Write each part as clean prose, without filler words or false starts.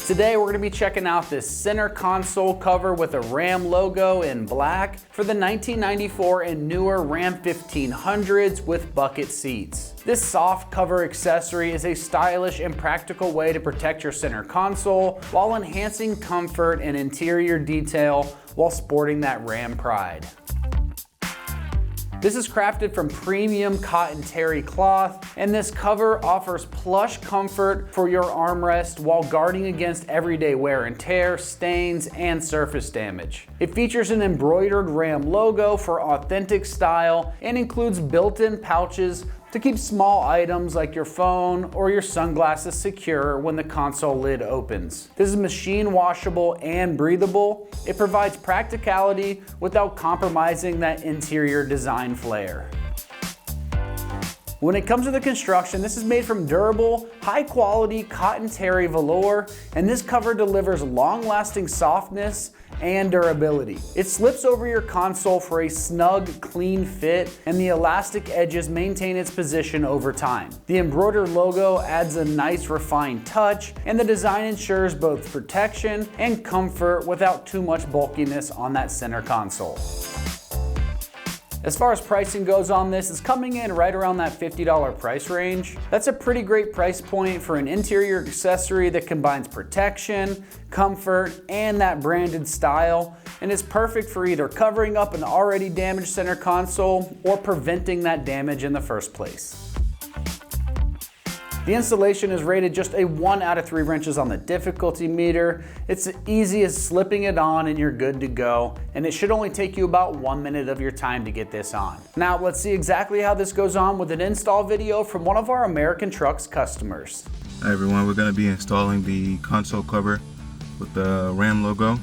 Today we're going to be checking out this center console cover with a Ram logo in black for the 1994 and newer Ram 1500s with bucket seats. This soft cover accessory is a stylish and practical way to protect your center console while enhancing comfort and interior detail while sporting that Ram pride. This is crafted from premium cotton terry cloth, and this cover offers plush comfort for your armrest while guarding against everyday wear and tear, stains, and surface damage. It features an embroidered Ram logo for authentic style and includes built-in pouches to keep small items like your phone or your sunglasses secure when the console lid opens. This is machine washable and breathable. It provides practicality without compromising that interior design flair. When it comes to the construction, this is made from durable, high-quality cotton terry velour, and this cover delivers long-lasting softness and durability. It slips over your console for a snug, clean fit, and the elastic edges maintain its position over time. The embroidered logo adds a nice refined touch, and the design ensures both protection and comfort without too much bulkiness on that center console. As far as pricing goes on this, it's coming in right around that $50 price range. That's a pretty great price point for an interior accessory that combines protection, comfort, and that branded style, and it's perfect for either covering up an already damaged center console or preventing that damage in the first place. The installation is rated just a 1 out of 3 wrenches on the difficulty meter. It's as easy as slipping it on and you're good to go, and it should only take you about 1 minute of your time to get this on. Now let's see exactly how this goes on with an install video from one of our American Trucks customers. Hi everyone, we're going to be installing the console cover with the Ram logo.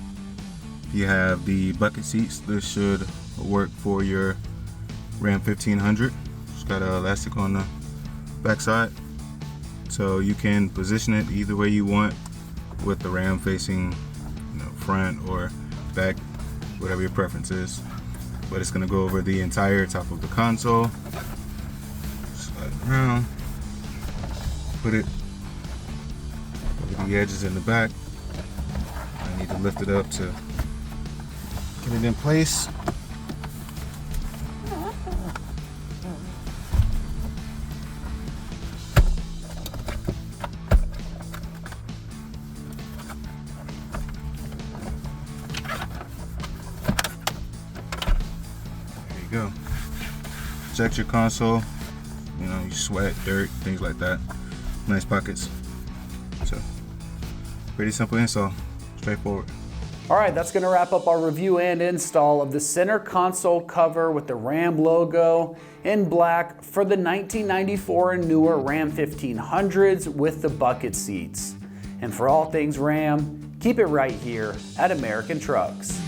If you have the bucket seats, this should work for your Ram 1500. It's got an elastic on the back side, so you can position it either way you want with the Ram facing front or back, whatever your preference is. But it's going to go over the entire top of the console. Slide it around, put it over the edges in the back. I need to lift it up to get it in place. Go. Protect your console, you sweat, dirt, things like that. Nice pockets. So, pretty simple install, straightforward. All right, that's gonna wrap up our review and install of the center console cover with the Ram logo in black for the 1994 and newer Ram 1500s with the bucket seats. And for all things Ram, keep it right here at American Trucks.